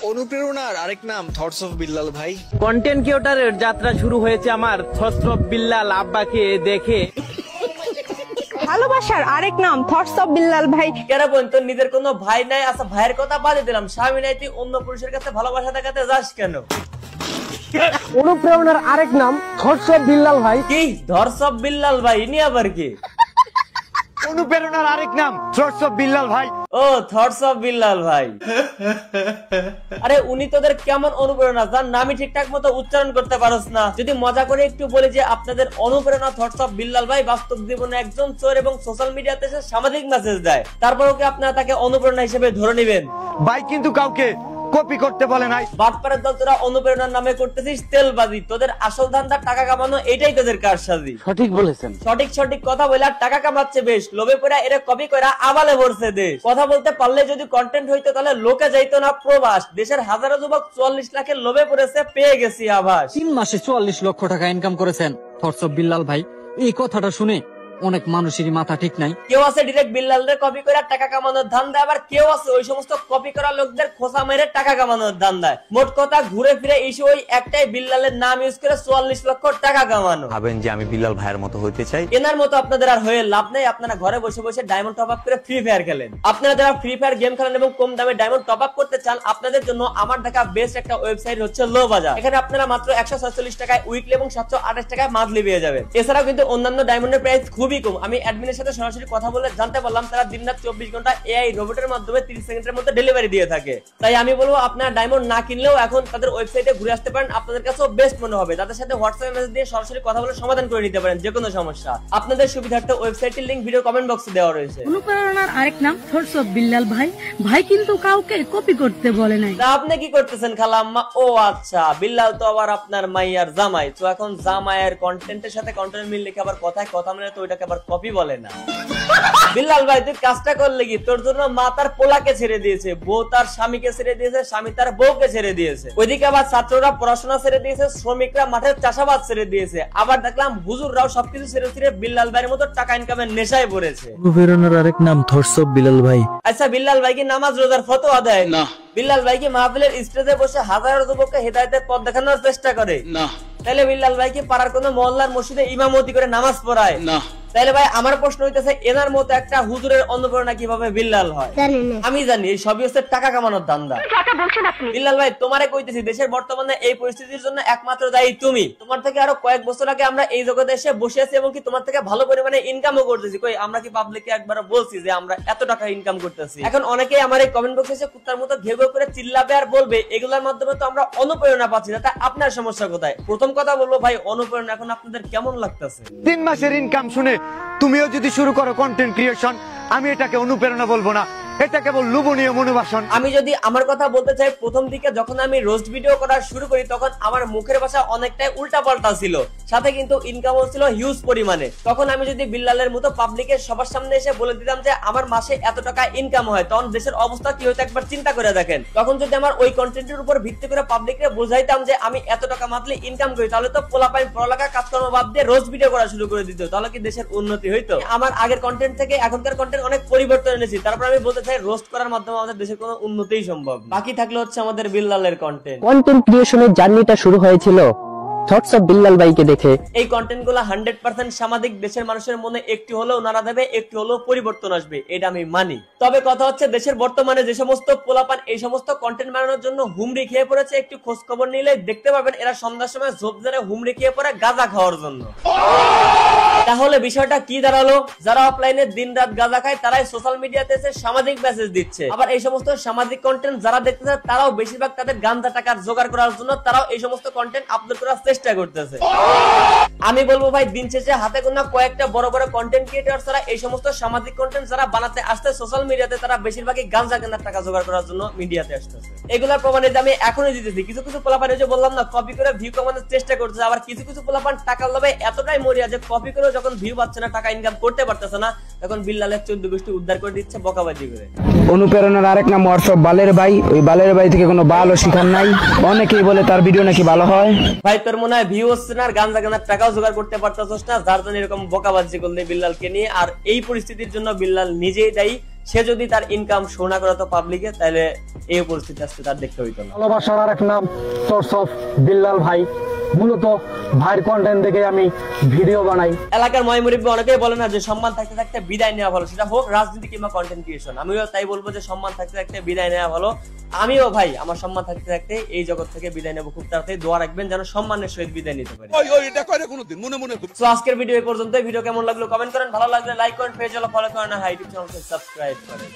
অনুপ্রেরণার আরেক নাম থটস অফ বিল্লাল ভাই। কন্টেন্ট ক্রিয়েটরের যাত্রা শুরু হয়েছে আমার থটস অফ বিল্লাল আব্বাকে দেখে। ভালোবাসার আরেক নাম থটস অফ বিল্লাল ভাই। কেন বোন, তোর নিজের কোনো ভাই নাই? আচ্ছা, ভাইয়ের কথা বাদে দিলাম, স্বামী নাই, তুই অন্য পুরুষের কাছে ভালোবাসা দেখাতে যাস কেন? অনুপ্রেরণার আরেক নাম থটস অফ বিল্লাল ভাই। কি থটস অফ বিল্লাল ভাই? ইনি আবার কি? অনুপ্রেরণার আরেক নাম থটস অফ বিল্লাল ভাই। ও থটস অফ বিল্লাল ভাই। আরে উনি তোদের কেমন অনুপ্রেরণা, যার নামই ঠিকঠাক মতো উচ্চারণ করতে পারস না? যদি মজা করে একটু বলি যে আপনাদের অনুপ্রেরণা থটস অফ বিল্লাল ভাই বাস্তব জীবনে একজন চোর এবং সোশ্যাল মিডিয়াতে এসে সামাজিক মেসেজ দেয়, তারপরেও কি আপনারা তাকে অনুপ্রেরণা হিসেবে ধরে নেবেন? ভাই কিন্তু কাউকে কপি করতে বলে নাই। বাটপাড়ার দল তোরা অনুপ্রেরণার নামে করতেছিস তেলবাজি, তোদের আসল ধান্দা টাকা কামানো, এটাই তোদের কারসাজি। সঠিক বলেছেন। সঠিক কথা বলে টাকা কামাচ্ছে বেশ, লোভে পড়া এরা কপি করে আবালে ভরছে দেশ। কথা বলতে পারলে যদি কন্টেন্ট হইতো তাহলে লোকে যাইতো না প্রবাস। দেশের হাজারো যুবক 44 লাখের লোভে পড়েছে, পেয়ে গেছি আভাস। 3 মাসে 44 লক্ষ টাকা ইনকাম করেছেন থটস অফ বিল্লাল ভাই। এই কথাটা শুনে অনেক মানুষেরই মাথা ঠিক নাই। কেউ আছে ডিরেক্ট বিল্লালরে কপি করে টাকা কামানোর ধান্দায়, আবার কেউ আছে ওই সমস্ত কপি করা লোকদের খোঁচা মেরে টাকা কামানোর ধান্দায়। মোট কথা ঘুরে ফিরে এসে ওই একটাই বিল্লালের নাম ইউজ করে 44 লক্ষ টাকা কামানো। ভাবেন যে আমি বিল্লাল ভাইয়ের মতো হইতে চাই, এনার মতো আপনাদের আর হয়ে লাভ নেই। আপনারা ঘরে বসে বসে ডায়মন্ড টপ আপ করে ফ্রি ফায়ার খেলেন। আপনারা যারা ফ্রি ফায়ার গেম খেলেন এবং কম দামে ডায়মন্ড টপ আপ করতে চান, আপনাদের জন্য আমার দেখা বেস্ট একটা ওয়েবসাইট হচ্ছে লো বাজার। এখানে আপনারা মাত্র 146 টাকায় উইকলি এবং 728 টাকায় মান্থলি পেয়ে যাবেন। এছাড়াও কিন্তু অন্যান্য ডায়মন্ডের প্রাইস খুবই কম। আমি অ্যাডমিনের সাথে সরাসরি কথা বলে জানতে পারলাম তারা দিনরাত 24 ঘন্টা এআই রোবটের মাধ্যমে 30 সেকেন্ডের মধ্যে ডেলিভারি দিয়ে থাকে। তাই আমি বলবো আপনারা ডায়মন্ড না কিনলেও এখন তাদের ওয়েবসাইটে ঘুরে আসতে পারেন, আপনাদের কাছেও বেস্ট মনে হবে। তাদের সাথে হোয়াটসঅ্যাপ মেসেজ দিয়ে সরাসরি কথা বলে সমাধান করে নিতে পারেন যে কোনো সমস্যা। আপনাদের সুবিধার্থে ওয়েবসাইটের লিংক ভিডিও কমেন্ট বক্সে দেওয়া রয়েছে। অনুপ্রেরণার আরেক নাম থটস অফ বিল্লাল ভাই। ভাই কিন্তু কাউকে কপি করতে বলে নাই। তা আপনি কি করতেছেন খালাম্মা? ও আচ্ছা, বিল্লাল তো আবার আপনার মাইয়ার জামাই, তো এখন জামাইয়ের কন্টেন্টের সাথে কন্টেন্ট মিল লিখে আবার কথায় কথা মিলে তো ওইটাকে আবার কপি বলে না। বিল্লাল ভাই তুই কাজটা করলে কি? তোর জন্য মা তার পোলাকে ছেড়ে দিয়েছে, বউ তার স্বামীকে ছেড়ে দিয়েছে, স্বামী তার বউকে ছেড়ে দিয়েছে। ওইদিকে আবার ছাত্ররা পড়াশোনা ছেড়ে দিয়েছে, শ্রমিকরা মাঠের চাষাবাদ ছেড়ে দিয়েছে, আবার দেখলাম হুজুররাও সবকিছু ছেড়ে ছেড়ে বিল্লাল ভাইয়ের মতো টাকা ইনকামের নেশায় পড়েছে। অনুপ্রেরণার আরেক নাম থটস অফ বিল্লাল ভাই। আচ্ছা, বিল্লাল ভাই কি নামাজ রোজার ফতোয়া দেয়? না। বিল্লাল ভাই কি মাহফিলের স্টেজে বসে হাজারো যুবককে হেদায়েতের পথ দেখানোর চেষ্টা করে? না। তাহলে বিল্লাল ভাই কি পাড়ার কোনো মহল্লার মসজিদে ইমামতি করে নামাজ পড়ায়? না। তাহলে ভাই আমার প্রশ্ন হইতেছে, এনার মতো একটা হুজুরের অনুপ্রেরণা কিভাবে বিল্লাল হয়? আমি জানি এই সবই হচ্ছে টাকা কামানোর ধান্দা। বিল্লাল ভাই তোমারে কইতেছি, দেশের বর্তমানে এই পরিস্থিতির জন্য একমাত্র দায়ী তুমি। তোমার থেকে আরো কয়েক বছর আগে আমরা এই জগতে এসে বসে আছি এবং কি তোমার থেকে ভালো পরিমাণে ইনকামও করতেছি। কই আমরা কি পাবলিককে একবার বলছি যে আমরা এত টাকা ইনকাম করতেছি? এখন অনেকেই আমার এই কমেন্ট বক্সে এসে কুত্তার মতো ঘেউ ঘেউ করে চিল্লাবে আর বলবে এগুলোর মাধ্যমে তো আমরা অনুপ্রেরণা পাচ্ছি, তাতে আপনার সমস্যা কোথায়? প্রথম কথা বলবো ভাই, অনুপ্রেরণা এখন আপনাদের কেমন লাগতেছে? 3 মাসের ইনকাম শুনে তুমিও যদি শুরু করো কন্টেন্ট ক্রিয়েশন, আমি এটাকে অনুপ্রেরণা বলবো না, এটা কেবল লোভনীয় মনোবাসন। আমি যদি আমার কথা বলতে চাই, প্রথম দিকে যখন আমি রোস্ট ভিডিও করা শুরু করি তখন আমার মুখের ভাষা অনেকটাই উল্টাপাল্টা ছিল, সাথে কিন্তু ইনকামও ছিল হিউজ পরিমাণে। তখন আমি যদি বিল্লালের মতো পাবলিকের সবার সামনে এসে বলে দিতাম যে আমার মাসে এত টাকা ইনকাম হয়, তখন দেশের অবস্থা কি হতো একবার চিন্তা করে দেখেন। তখন যদি আমার ওই কন্টেন্টের উপর ভিত্তি করে পাবলিককে বোঝাইতাম যে আমি এত টাকা মান্থলি ইনকাম করি, তাহলে তো পোলাপাইন পড়ালেখা কাজকর্ম বাদ দিয়ে রোস্ট ভিডিও করা শুরু করে দিত, তাহলে কি দেশের উন্নতি হইতো? আমার আগের কন্টেন্ট থেকে এখনকার কন্টেন্ট অনেক পরিবর্তন এনেছি, তারপর আমি বলতে চাই রোস্ট করার মাধ্যমে আমাদের দেশের কোনো উন্নতিই সম্ভব। বাকি থাকলে হচ্ছে আমাদের বিল্লালের কন্টেন্ট। কন্টেন্ট ক্রিয়েশনের জার্নিটা শুরু হয়েছিল থটস অফ বিল্লাল ভাইকে দেখে। এই কন্টেন্ট গুলো 100% সামাজিক, দেশের মানুষের মনে একটু হলেও নাড়া দেবে, একটু হলেও পরিবর্তন আসবে, এটা আমি মানি। তবে কথা হচ্ছে দেশের বর্তমানে যে সমস্ত পোলাপান এই সমস্ত কন্টেন্ট বানানোর জন্য হুমড়ি খেয়ে পড়েছে, একটু খোঁজ খবর নিলে দেখতে পাবেন এরা সন্ধ্যার সময় ঝোপঝাড়ে হুমড়ি খেয়ে পড়ে গাঁজা খাওয়ার জন্য। তাহলে বিষয়টা কি দাঁড়ালো? যারা অফলাইনে দিন রাত গাঁজা খায় তারাই সোশ্যাল মিডিয়াতে এসে সামাজিক মেসেজ দিচ্ছে, আবার এই সমস্ত সামাজিক কন্টেন্ট যারা দেখতেছে তারাও বেশিরভাগ তাদের গাঁজা টাকার জোগাড় করার জন্য তারাও এই সমস্ত কন্টেন্ট আপলোড করার চেষ্টা করতেছে। আমি বলবো ভাই, দিন শেষে হাতে গোনা কয়েকটা বড় বড় কন্টেন্ট ক্রিয়েটর ছাড়া এই সমস্ত সামাজিক কন্টেন্ট যারা বানাতে আসছে সোশ্যাল মিডিয়াতে, তারা বেশিরভাগই গাঁজা কেনার টাকা জোগাড় করার জন্য মিডিয়াতে আসতেছে। এগুলোর প্রমাণে আমি এখনই দিতেছি। কিছু কিছু পোলাপান, যে বললাম না, কপি করে ভিউ কমানোর চেষ্টা করতেছে, আবার কিছু কিছু পোলাপান টাকার লোভে এতটাই মরিয়া যে কপি করে যখন ভিউ পাচ্ছে না, টাকা ইনকাম করতে পারতেছে না, তখন বিল্লালের 14 গোষ্ঠী উদ্ধার করে দিচ্ছে বকাবাজি করে। অনুপ্রেরণার আরেক নাম হোয়াটসঅ্যাপ বালের ভাই। ওই বালের ভাই থেকে কোনো ভালো শিখার নাই, অনেকেই বলে তার ভিডিও নাকি ভালো হয়। ভাই তোর মনে হয় ভিউ হচ্ছে না আর গাঁজা কেনার টাকাও জোগাড় করতে পারতেছস না, যার জন্য এরকম বকাবাজি করলে বিল্লালকে নিয়ে। আর এই পরিস্থিতির জন্য বিল্লাল নিজেই দায়ী, সে যদি তার ইনকাম শো না করাতো পাবলিকে, তাহলে এই পরিস্থিতি আজকে তার দেখতে হইতো না। ভালোবাসার আরেক নাম সোর্স অফ বিল্লাল ভাই। মূলত ভাইয়ের কন্টেন্ট দেখে আমি ভিডিও বানাই। এলাকার ময়মুরিব্বি অনেকেই বলে না যে সম্মান থাকতে থাকতে বিদায় নেওয়া ভালো, সেটা হোক রাজনীতি কিংবা কন্টেন্ট ক্রিয়েশন। আমিও তাই বলবো যে সম্মান থাকতে থাকতে বিদায় নেওয়া ভালো। আমিও ভাই আমার সম্মান থাকতে থাকতে এই জগৎ থেকে বিদায় নেবো খুব তাড়াতাড়ি। দোয়া রাখবেন যেন সম্মানের সহিত বিদায় নিতে পারি। তো আজকের ভিডিও এই পর্যন্ত। ভিডিও কেমন লাগলো কমেন্ট করেন, ভালো লাগলে লাইক করেন, পেজ ফলো করেন, ইউটিউব চ্যানেলকে সাবস্ক্রাইব করেন।